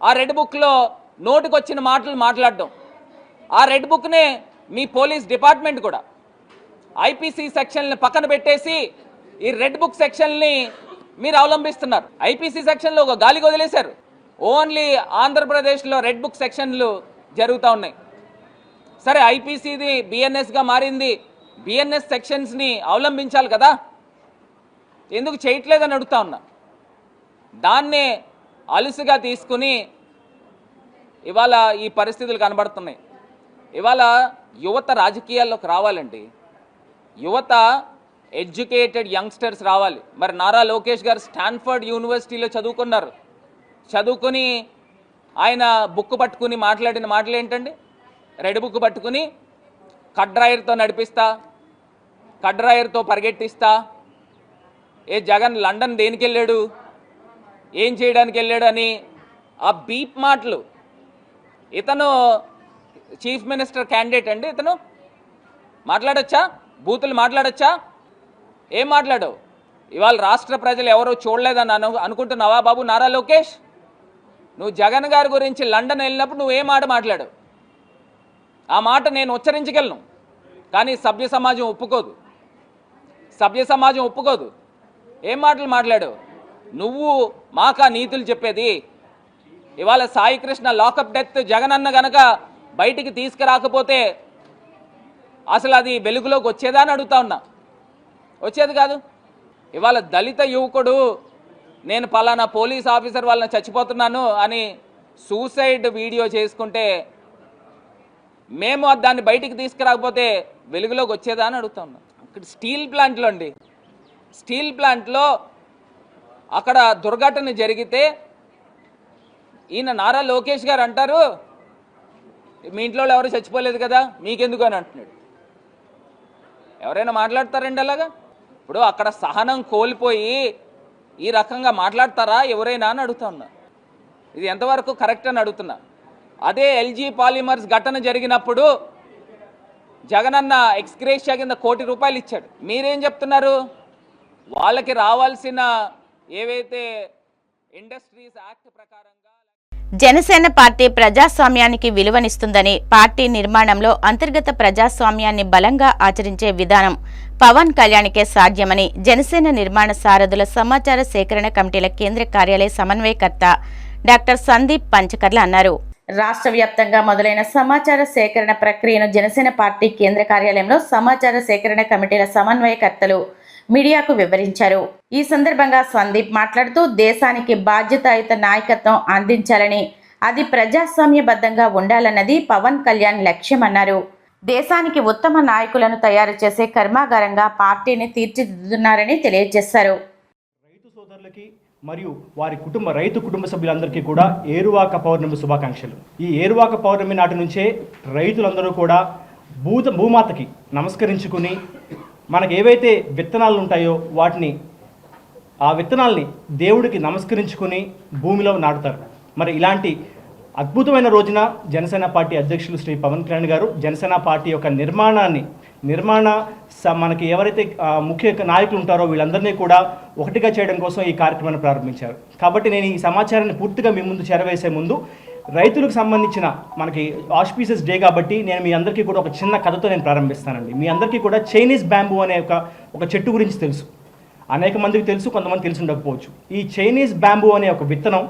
ఆ రెడ్ బుక్లో నోటికొచ్చిన మాటలు మాట్లాడడం. ఆ రెడ్ బుక్నే మీ పోలీస్ డిపార్ట్మెంట్ కూడా ఐపీసీ సెక్షన్ని పక్కన పెట్టేసి ఈ రెడ్ బుక్ సెక్షన్ని మీరు అవలంబిస్తున్నారు. ఐపీసీ సెక్షన్లో ఒక గాలికి వదిలేశారు. ఓన్లీ ఆంధ్రప్రదేశ్లో రెడ్ బుక్ సెక్షన్లు జరుగుతూ ఉన్నాయి. సరే, ఐపీసీది బిఎన్ఎస్గా మారింది, బిఎన్ఎస్ సెక్షన్స్ని అవలంబించాలి కదా, ఎందుకు చేయట్లేదని అడుగుతా ఉన్నా. దాన్నే అలుసుగా తీసుకుని ఇవాళ ఈ పరిస్థితులు కనబడుతున్నాయి. ఇవాళ యువత రాజకీయాల్లోకి రావాలండి. యువత ఎడ్యుకేటెడ్ యంగ్స్టర్స్ రావాలి. మరి నారా లోకేష్ గారు స్టాన్ఫర్డ్ యూనివర్సిటీలో చదువుకున్నారు. చదువుకుని ఆయన బుక్ పట్టుకుని మాట్లాడిన మాటలు ఏంటండి? రెడ్ బుక్ పట్టుకుని కడ్రాయర్తో నడిపిస్తా, కడ్రాయర్తో పరిగెట్టిస్తా. ఏ జగన్ లండన్ దేనికి వెళ్ళాడు, ఏం చేయడానికి వెళ్ళాడు అని ఆ బీప్ మాటలు. ఇతను చీఫ్ మినిస్టర్ క్యాండిడేట్ అండి. ఇతను మాట్లాడచ్చా? బూతులు మాట్లాడచ్చా? ఏం మాట్లాడవు? ఇవాళ రాష్ట్ర ప్రజలు ఎవరో చూడలేదని అనుకుంటున్నావా బాబు నారా లోకేష్? నువ్వు జగన్ గారి గురించి లండన్ వెళ్ళినప్పుడు నువ్వు ఏ మాట మాట్లాడావు? ఆ మాట నేను ఉచ్చరించగలను, కానీ సభ్య సమాజం ఒప్పుకోదు. సభ్య సమాజం ఒప్పుకోదు. ఏం మాటలు మాట్లాడావు? నువ్వు మాకా నీతులు చెప్పేది? ఇవాళ సాయి కృష్ణ లాకప్ డెత్ జగన్ అన్న గనక బయటికి తీసుకురాకపోతే అసలు అది వెలుగులోకి వచ్చేదా అని అడుగుతా ఉన్నా. వచ్చేది కాదు. ఇవాళ దళిత యువకుడు నేను పలానా పోలీస్ ఆఫీసర్ వాళ్ళని చచ్చిపోతున్నాను అని సూసైడ్ వీడియో చేసుకుంటే మేము దాన్ని బయటికి తీసుకురాకపోతే వెలుగులోకి వచ్చేదా అని అడుగుతా ఉన్నాం. ఇక్కడ స్టీల్ ప్లాంట్లో అండి, స్టీల్ ప్లాంట్లో అక్కడ దుర్ఘటన జరిగితే ఈయన నారా లోకేష్ గారు అంటారు మీ ఇంట్లో ఎవరు చచ్చిపోలేదు కదా మీకెందుకు అని అంటున్నాడు. ఎవరైనా మాట్లాడతారండి అలాగా? ఇప్పుడు అక్కడ సహనం కోల్పోయి ఈ రకంగా మాట్లాడతారా ఎవరైనా అని అడుగుతా ఉన్నా. ఇది ఎంతవరకు కరెక్ట్ అని అడుగుతున్నా. అదే ఎల్జీ పాలిమర్స్ ఘటన జరిగినప్పుడు జగనన్న ఎక్స్గ్రేషియా కింద ₹1 కోటి ఇచ్చాడు. మీరేం చెప్తున్నారు? వాళ్ళకి రావాల్సిన ఏవైతే ఇండస్ట్రీస్ యాక్ట్ ప్రకారంగా జనసేన పార్టీ ప్రజాస్వామ్యానికి విలువనిస్తుందని, పార్టీ నిర్మాణంలో అంతర్గత ప్రజాస్వామ్యాన్ని బలంగా ఆచరించే విధానం పవన్ కళ్యాణ్కే సాధ్యమని జనసేన నిర్మాణ సారథుల సమాచార సేకరణ కమిటీల కేంద్ర కార్యాలయ సమన్వయకర్త డాక్టర్ సందీప్ పంచకర్ల అన్నారు. రాష్ట్ర వ్యాప్తంగా మొదలైన సమాచార సేకరణ ప్రక్రియను జనసేన పార్టీ కేంద్ర కార్యాలయంలో సమాచార సేకరణ కమిటీల సమన్వయకర్తలు మీడియాకు వివరించారు. ఈ సందర్భంగా సందీప్ మాట్లాడుతూ దేశానికి బాధ్యతాయుత నాయకత్వం అందించాలని, అది ప్రజాస్వామ్యబద్ధంగా ఉండాలన్నది పవన్ కళ్యాణ్ లక్ష్యమన్నారు. దేశానికి ఉత్తమ నాయకులను తయారు చేసే కర్మాగారంగా పార్టీని తీర్చిదిద్దుతున్నారని తెలియజేశారు. రైతు సోదరులకి మరియు వారి రైతు కుటుంబ సభ్యులందరికీ కూడా ఏరువాక పౌర్ణమి శుభాకాంక్షలు. ఈ ఏరువాక పౌర్ణమి నాటి నుంచే రైతులందరూ కూడా భూమాతకి నమస్కరించుకుని మనకు ఏవైతే విత్తనాలు ఉంటాయో ఆ విత్తనాల్ని దేవుడికి నమస్కరించుకుని భూమిలో నాటుతారు. మరి ఇలాంటి అద్భుతమైన రోజున జనసేన పార్టీ అధ్యక్షులు శ్రీ పవన్ కళ్యాణ్ గారు జనసేన పార్టీ యొక్క మనకి ఎవరైతే ముఖ్య నాయకులు ఉంటారో వీళ్ళందరినీ కూడా ఒకటిగా చేయడం కోసం ఈ కార్యక్రమాన్ని ప్రారంభించారు. కాబట్టి నేను ఈ సమాచారాన్ని పూర్తిగా మీ ముందు చేరవేసే ముందు రైతులకు సంబంధించిన మనకి ఆస్పీసెస్ డే కాబట్టి నేను మీ అందరికీ కూడా ఒక చిన్న కథతో నేను ప్రారంభిస్తానండి. మీ అందరికీ కూడా చైనీస్ బ్యాంబూ అనే ఒక చెట్టు గురించి తెలుసు. అనేక మందికి తెలుసు, కొంతమంది తెలిసి ఉండకపోవచ్చు. ఈ చైనీస్ బ్యాంబూ అనే ఒక విత్తనం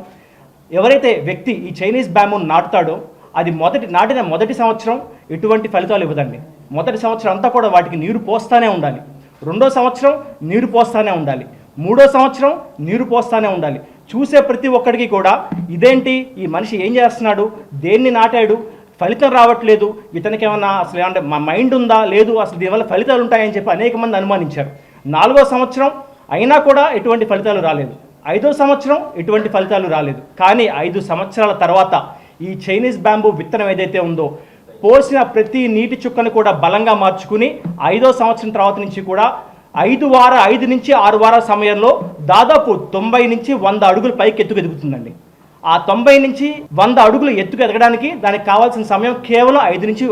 ఎవరైతే వ్యక్తి ఈ చైనీస్ బ్యాంబూని నాటుతాడో అది నాటిన మొదటి సంవత్సరం ఎటువంటి ఫలితాలు ఇవ్వదండి. మొదటి సంవత్సరం అంతా కూడా వాటికి నీరు పోస్తానే ఉండాలి. రెండో సంవత్సరం నీరు పోస్తానే ఉండాలి. మూడో సంవత్సరం నీరు పోస్తానే ఉండాలి. చూసే ప్రతి ఒక్కడికి కూడా ఇదేంటి, ఈ మనిషి ఏం చేస్తున్నాడు, దేన్ని నాటాడు, ఫలితం రావట్లేదు, ఇతనికి ఏమన్నా అసలు ఏమంటే మా మైండ్ ఉందా, లేదు, అసలు దీనివల్ల ఫలితాలు ఉంటాయని చెప్పి అనేక మంది అనుమానించారు. 4వ సంవత్సరం అయినా కూడా ఎటువంటి ఫలితాలు రాలేదు. 5వ సంవత్సరం ఎటువంటి ఫలితాలు రాలేదు. కానీ 5 సంవత్సరాల తర్వాత ఈ చైనీస్ బ్యాంబూ విత్తనం ఏదైతే ఉందో పోసిన ప్రతి నీటి చుక్కను కూడా బలంగా మార్చుకుని 5వ సంవత్సరం తర్వాత నుంచి కూడా 5 నుంచి 6 వారాల సమయంలో దాదాపు 90 నుంచి 100 అడుగులు పైకి ఎత్తుకు ఎదుగుతుందండి. ఆ 90 నుంచి 100 అడుగులు ఎత్తుకు ఎదగడానికి దానికి కావాల్సిన సమయం కేవలం 5 నుంచి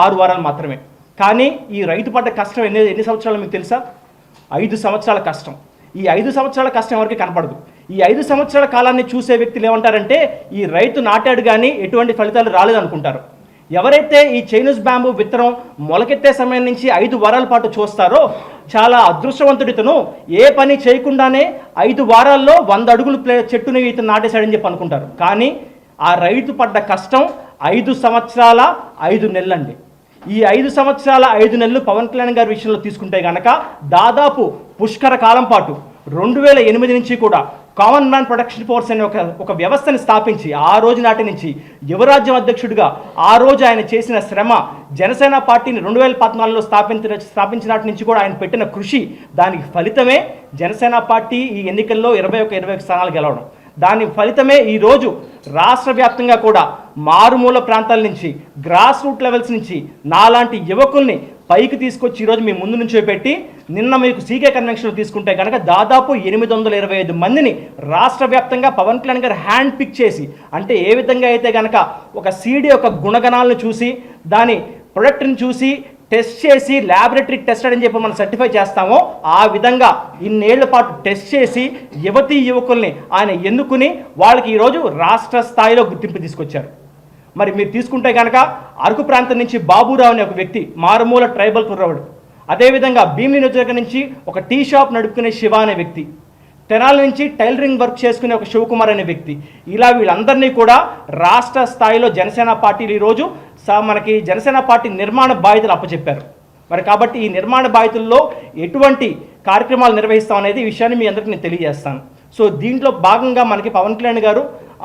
6 వారాలు మాత్రమే. కానీ ఈ రైతు పడ్డ కష్టం ఎన్ని సంవత్సరాలు మీకు తెలుసా? 5 సంవత్సరాల కష్టం. ఈ 5 సంవత్సరాల కష్టం ఎవరికి కనపడదు. ఈ 5 సంవత్సరాల కాలాన్ని చూసే వ్యక్తులు ఏమంటారంటే ఈ రైతు నాటాడు కానీ ఎటువంటి ఫలితాలు రాలేదనుకుంటారు. ఎవరైతే ఈ చైనీస్ బ్యాంబూ విత్తనం మొలకెత్తే సమయం నుంచి 5 వారాల పాటు చూస్తారో చాలా అదృష్టవంతుడితను ఏ పని చేయకుండానే 5 వారాల్లో 100 అడుగులు చెట్టుని ఇతను నాటేశాడని చెప్పి అనుకుంటారు. కానీ ఆ రైతు పడ్డ కష్టం 5 సంవత్సరాల 5 నెలలండి. ఈ 5 సంవత్సరాల 5 నెలలు పవన్ కళ్యాణ్ గారి విషయంలో తీసుకుంటే కనుక దాదాపు పుష్కర కాలం పాటు 2008 నుంచి కూడా కామన్ మ్యాన్ ప్రొటెక్షన్ ఫోర్స్ అనే ఒక వ్యవస్థని స్థాపించి ఆ రోజు నాటి నుంచి యువరాజ్యం అధ్యక్షుడిగా ఆ రోజు ఆయన చేసిన శ్రమ, జనసేన పార్టీని 2014లో స్థాపించినటి నుంచి కూడా ఆయన పెట్టిన కృషి, దానికి ఫలితమే జనసేన పార్టీ ఈ ఎన్నికల్లో 21 స్థానాలు గెలవడం. దాని ఫలితమే ఈరోజు రాష్ట్ర వ్యాప్తంగా కూడా మారుమూల ప్రాంతాల నుంచి గ్రాస్ రూట్ లెవెల్స్ నుంచి నాలాంటి యువకుల్ని పైకి తీసుకొచ్చి ఈరోజు మీ ముందు నుంచో పెట్టి నిన్న మీకు సీకే కన్వెన్షన్లో తీసుకుంటే కనుక దాదాపు 825 మందిని రాష్ట్ర వ్యాప్తంగా పవన్ కళ్యాణ్ గారు హ్యాండ్ పిక్ చేసి, అంటే ఏ విధంగా అయితే కనుక ఒక సీడీ యొక్క గుణగణాలను చూసి దాని ప్రొడక్ట్ని చూసి టెస్ట్ చేసి ల్యాబొరేటరీ టెస్టెడ్ అని చెప్పి మనం సర్టిఫై చేస్తామో ఆ విధంగా ఇన్నేళ్ల పాటు టెస్ట్ చేసి యువతీ యువకుల్ని ఆయన ఎన్నుకుని వాళ్ళకి ఈరోజు రాష్ట్ర స్థాయిలో గుర్తింపు తీసుకొచ్చారు. మరి మీరు తీసుకుంటే కనుక అరకు ప్రాంతం నుంచి బాబురావు అనే ఒక వ్యక్తి మారుమూల ట్రైబల్ కుర్రవాడు, అదేవిధంగా భీమిలి నియోజకవర్గం నుంచి ఒక టీ షాప్ నడుపుకునే శివ అనే వ్యక్తి, తెనాల నుంచి టైలరింగ్ వర్క్ చేసుకునే ఒక శివకుమార్ అనే వ్యక్తి, ఇలా వీళ్ళందరినీ కూడా రాష్ట్ర స్థాయిలో జనసేన పార్టీలు ఈరోజు మనకి జనసేన పార్టీ నిర్మాణ బాధ్యతలు అప్పచెప్పారు. మరి కాబట్టి ఈ నిర్మాణ బాధ్యతల్లో ఎటువంటి కార్యక్రమాలు నిర్వహిస్తాం అనేది ఈ విషయాన్ని మీ అందరికీ నేను తెలియజేస్తాను. సో దీంట్లో భాగంగా మనకి పవన్ కళ్యాణ్ గారు,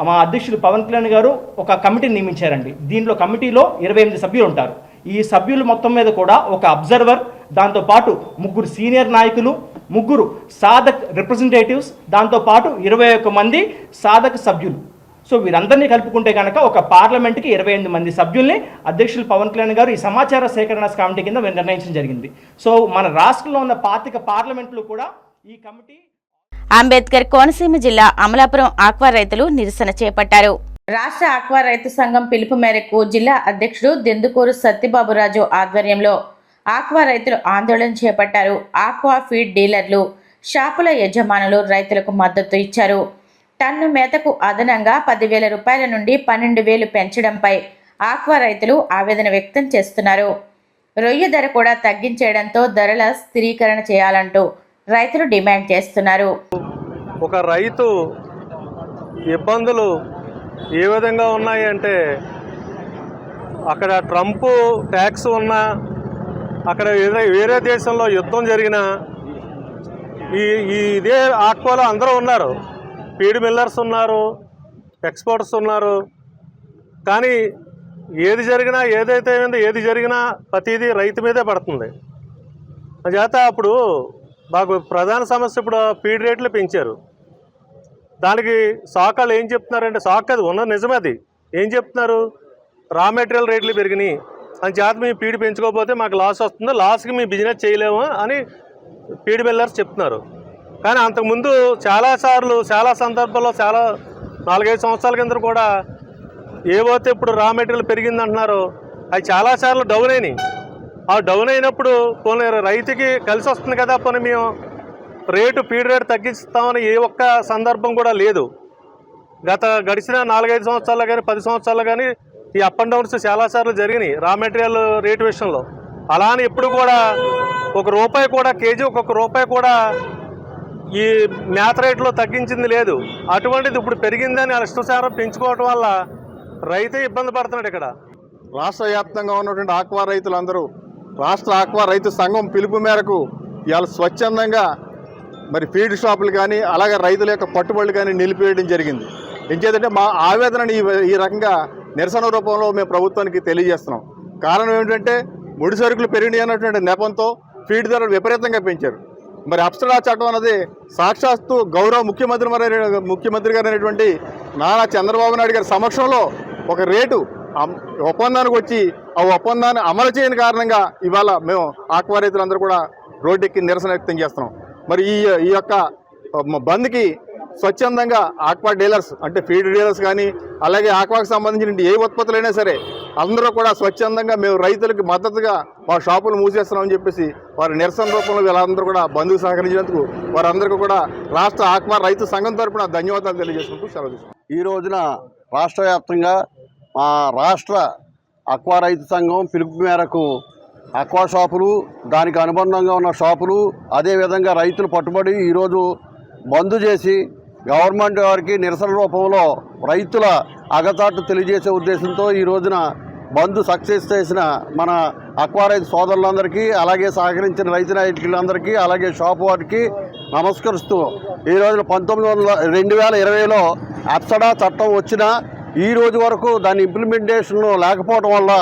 మా అధ్యక్షుడు పవన్ కళ్యాణ్ గారు ఒక కమిటీని నియమించారండి. దీంట్లో కమిటీలో 28 సభ్యులు ఉంటారు. ఈ సభ్యులు మొత్తం మీద కూడా ఒక అబ్జర్వర్, దాంతోపాటు 3 సీనియర్ నాయకులు, 3 సాధక్ రిప్రజెంటేటివ్స్, దాంతోపాటు 21 మంది సాధక సభ్యులు. సో వీరందరినీ కలుపుకుంటే కనుక ఒక పార్లమెంట్కి 28 మంది సభ్యుల్ని అధ్యక్షులు పవన్ కళ్యాణ్ గారు ఈ సమాచార సేకరణ కమిటీ కింద నిర్ణయించడం జరిగింది. సో మన రాష్ట్రంలో ఉన్న 25 పార్లమెంట్లు కూడా ఈ కమిటీ. అంబేద్కర్ కోనసీమ జిల్లా అమలాపురం ఆక్వా రైతులు నిరసన చేపట్టారు. రాష్ట్ర ఆక్వా రైతు సంఘం పిలుపు మేరకు జిల్లా అధ్యక్షుడు దెందుకూరు సత్యబాబురాజు ఆధ్వర్యంలో ఆక్వా రైతులు ఆందోళన చేపట్టారు. ఆక్వా ఫీడ్ డీలర్లు, షాపుల యజమానులు రైతులకు మద్దతు ఇచ్చారు. టన్ను మేతకు అదనంగా 10,000 రూపాయల నుండి 12,000 పెంచడంపై ఆక్వా రైతులు ఆవేదన వ్యక్తం చేస్తున్నారు. రొయ్య ధర కూడా తగ్గించేయడంతో ధరల స్థిరీకరణ చేయాలంటూ రైతులు డిమాండ్ చేస్తున్నారు. ఒక రైతు ఇబ్బందులు ఏ విధంగా ఉన్నాయి అంటే, అక్కడ ట్రంప్ ట్యాక్స్ ఉన్నా, అక్కడ వేరే దేశంలో యుద్ధం జరిగినా ఇదే ఆక్వాలో అందరూ ఉన్నారు. ఫీడ్ మిల్లర్స్ ఉన్నారు, ఎక్స్పోర్టర్స్ ఉన్నారు. కానీ ఏది జరిగినా, ఏదైతే ఏది జరిగినా ప్రతిదీ రైతు మీదే పడుతుంది. చేత అప్పుడు మాకు ప్రధాన సమస్య ఇప్పుడు ఫీడ్ రేట్లు పెంచారు. దానికి సాకాలు ఏం చెప్తున్నారంటే, సాక్ అది ఉన్నది నిజమే, అది ఏం చెప్తున్నారు, రా మెటీరియల్ రేట్లు పెరిగినాయి అని చేత మేము ఫీడ్ పెంచుకోకపోతే మాకు లాస్ వస్తుంది, లాస్కి మేము బిజినెస్ చేయలేము అని ఫీడ్ మిల్లర్స్ చెప్తున్నారు. కానీ అంతకుముందు చాలాసార్లు, చాలా సందర్భాల్లో, 4-5 సంవత్సరాల కింద కూడా ఏవైతే ఇప్పుడు రా మెటీరియల్ పెరిగిందంటున్నారో అవి చాలాసార్లు డౌన్ అయినాయి. ఆ డౌన్ అయినప్పుడు పోనీ రైతుకి కలిసి వస్తుంది కదా, పోనీ మేము ఫీడ్ రేటు తగ్గిస్తామని ఏ ఒక్క సందర్భం కూడా లేదు. గడిచిన 4-5 సంవత్సరాలు కానీ 10 సంవత్సరాలు కానీ ఈ అప్ అండ్ డౌన్స్ చాలాసార్లు జరిగినాయి రా మెటీరియల్ రేటు విషయంలో. అలానే ఇప్పుడు కూడా ₹1 కూడా, కేజీ ₹1 కూడా ఈ మేత రేట్లో తగ్గించింది లేదు. అటువంటిది ఇప్పుడు పెరిగిందని ఇష్టసారం పెంచుకోవటం వల్ల రైతే ఇబ్బంది పడుతున్నాడు. ఇక్కడ రాష్ట్ర వ్యాప్తంగా ఉన్నటువంటి ఆక్వా రైతులందరూ రాష్ట్ర ఆక్వా రైతు సంఘం పిలుపు మేరకు ఇవాళ స్వచ్ఛందంగా మరి ఫీడ్ షాపులు కానీ అలాగే రైతుల యొక్క పట్టుబడులు కానీ నిలిపివేయడం జరిగింది. ఇంకేదంటే మా ఆవేదనని ఈ రకంగా నిరసన రూపంలో మేము ప్రభుత్వానికి తెలియజేస్తున్నాం. కారణం ఏమిటంటే ముడి సరుకులు పెరిగినాయి అన్నటువంటి నెపంతో ఫీడ్ ధరలు విపరీతంగా పెంచారు. మరి అప్సరా చట్టం అన్నది సాక్షాత్తు గౌరవ ముఖ్యమంత్రి గారు అయినటువంటి నారా చంద్రబాబు నాయుడు గారి సమక్షంలో ఒక రేటు ఒప్పందానికి వచ్చి ఆ ఒప్పందాన్ని అమలు చేయని కారణంగా ఇవాళ మేము ఆక్వా రైతులందరూ కూడా రోడ్డెక్కి నిరసన వ్యక్తం చేస్తున్నాం. మరి ఈ యొక్క బంద్కి స్వచ్ఛందంగా ఆక్వా డీలర్స్ అంటే ఫీడ్ డీలర్స్ కానీ అలాగే ఆక్వాకు సంబంధించిన ఏ ఉత్పత్తులైనా సరే అందరూ కూడా స్వచ్ఛందంగా మేము రైతులకు మద్దతుగా మా షాపులు మూసేస్తున్నామని చెప్పేసి వారి నిరసన రూపంలో వీళ్ళందరూ కూడా బంధుకు సహకరించినందుకు వారందరికీ కూడా రాష్ట్ర ఆక్వా రైతు సంఘం తరపున ధన్యవాదాలు తెలియజేసుకుంటూ సెలవు తీసుకుంటాం. ఈ రోజున రాష్ట్ర వ్యాప్తంగా మా రాష్ట్ర ఆక్వా రైతు సంఘం పిలుపు మేరకు ఆక్వా షాపులు దానికి అనుబంధంగా ఉన్న షాపులు అదేవిధంగా రైతులు పట్టుబడి ఈరోజు బంద్ చేసి గవర్నమెంట్ వారికి నిరసన రూపంలో రైతుల అగచాట్లు తెలియజేసే ఉద్దేశంతో ఈ రోజున బంద్ సక్సెస్ చేసిన మన ఆక్వా రైతు సోదరులందరికీ అలాగే సహకరించిన రైతు నాయకులందరికీ అలాగే షాపు వారికి నమస్కరిస్తూ ఈ రోజున 2020లో అప్సడా చట్టం వచ్చినా ఈ రోజు వరకు దాని ఇంప్లిమెంటేషన్ లేకపోవడం వల్ల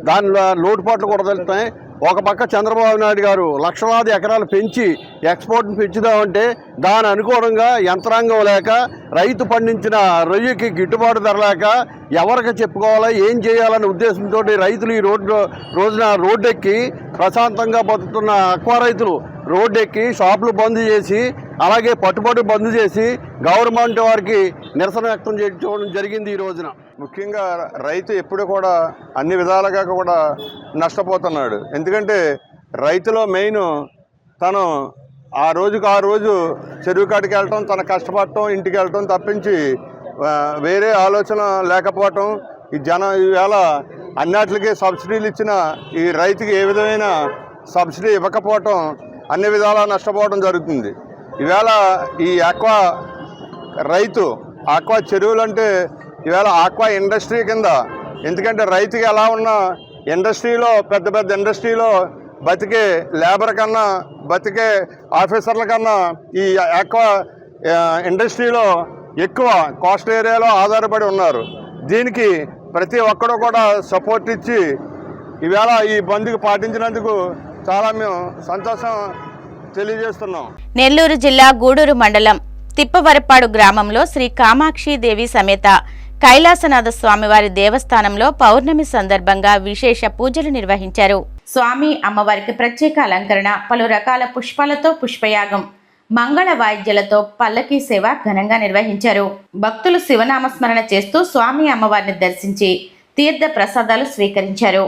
దానిలో లోటుపాట్లు కూడా తెలుస్తున్నాయి. ఒక పక్క చంద్రబాబు నాయుడు గారు లక్షలాది ఎకరాలు పెంచి ఎక్స్పోర్ట్ని పెంచుదామంటే దాని అనుగుణంగా యంత్రాంగం లేక రైతు పండించిన రొయ్యకి గిట్టుబాటు ధర లేక ఎవరికి చెప్పుకోవాలా ఏం చేయాలనే ఉద్దేశంతో రైతులు ఈ రోజున రోడ్డెక్కి ప్రశాంతంగా బతుకుతున్న ఆక్వా రైతులు రోడ్డెక్కి షాపులు బంద్ చేసి అలాగే పట్టుబడి బంద్ చేసి గవర్నమెంట్ వారికి నిరసన వ్యక్తం చేయడం జరిగింది. ఈ రోజున ముఖ్యంగా రైతు ఎప్పుడు కూడా అన్ని విధాలుగా కూడా నష్టపోతున్నాడు. ఎందుకంటే రైతులో మెయిన్ తను ఆ రోజు చెరువు కాడికి వెళ్ళటం, తన కష్టపడటం, ఇంటికి వెళ్ళటం తప్పించి వేరే ఆలోచన లేకపోవటం. ఈ ఈవేళ అన్నిటికీ సబ్సిడీలు ఇచ్చిన ఈ రైతుకి ఏ విధమైన సబ్సిడీ ఇవ్వకపోవటం అన్ని విధాలా నష్టపోవడం జరుగుతుంది. ఈవేళ ఈ ఆక్వా రైతు ఆక్వా చెరువులు అంటే ఈవేళ ఆక్వా ఇండస్ట్రీ కింద, ఎందుకంటే రైతుకి ఎలా ఉన్నా ఇండస్ట్రీలో పెద్ద ఇండస్ట్రీలో బతికే లేబర్ కన్నా బతికే ఆఫీసర్ల కన్నా ఈ ఆక్వా ఇండస్ట్రీలో ఎక్కువ కోస్ట్ ఏరియాలో ఆధారపడి ఉన్నారు. దీనికి ప్రతి ఒక్కరు కూడా సపోర్ట్ ఇచ్చి ఈవేళ ఈ బంద్కి పాటించినందుకు చాలా మేము సంతోషం తెలియజేస్తున్నాం. నెల్లూరు జిల్లా గూడూరు మండలం తిప్పవరపాడు గ్రామంలో శ్రీ కామాక్షి దేవి సమేత కైలాసనాథ స్వామివారి దేవస్థానంలో పౌర్ణమి సందర్భంగా విశేష పూజలు నిర్వహించారు. స్వామి అమ్మవారికి ప్రత్యేక అలంకరణ, పలు రకాల పుష్పాలతో పుష్పయాగం, మంగళ వాయిద్యాలతో పల్లకీ సేవ ఘనంగా నిర్వహించారు. భక్తులు శివనామస్మరణ చేస్తూ స్వామి అమ్మవారిని దర్శించి తీర్థ ప్రసాదాలు స్వీకరించారు.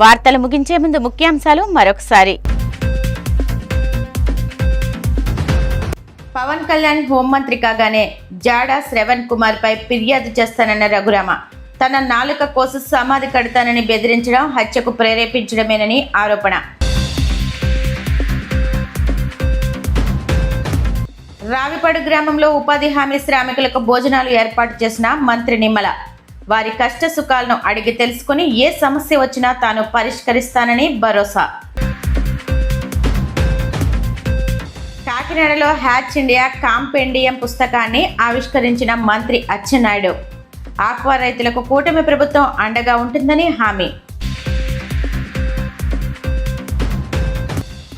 వార్తలు ముగించే ముందు ముఖ్యాంశాలు మరొకసారి. పవన్ కళ్యాణ్ హోంమంత్రి కాగానే జాడా శ్రవణ్ కుమార్ పై ఫిర్యాదు చేస్తానన్న రఘురామ తన నాలుక కోసి సమాధి కడతానని బెదిరించడం హత్యకు ప్రేరేపించడమేనని ఆరోపణ. రావిపాడు గ్రామంలో ఉపాధి హామీ శ్రామికులకు భోజనాలు ఏర్పాటు చేసిన మంత్రి నిమ్మల వారి కష్ట సుఖాలను అడిగి తెలుసుకుని ఏ సమస్య వచ్చినా తాను పరిష్కరిస్తానని భరోసా. కాకినాడలో హ్యాచ్ ఇండియా కాంపెండియం పుస్తకాన్ని ఆవిష్కరించిన మంత్రి అచ్చెన్నాయుడు ఆక్వా రైతులకు కూటమి ప్రభుత్వం అండగా ఉంటుందని హామీ.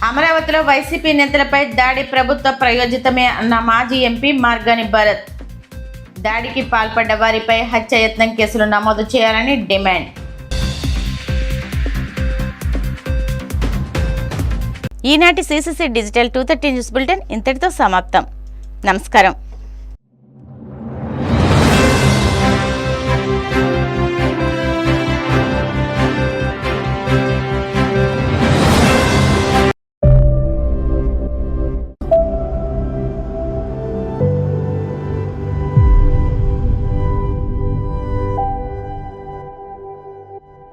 అమరావతిలో వైసీపీ నేతలపై దాడి ప్రభుత్వ ప్రయోజితమే అన్న మాజీ ఎంపీ మార్గాని భరత్. దాడికి పాల్పడ్డ వారిపై హత్యాయత్నం కేసులు నమోదు చేయాలని డిమాండ్. ఈనాటి CCC డిజిటల్ 230 న్యూస్ బులెటిన్ ఇంతటితో సమాప్తం. నమస్కారం.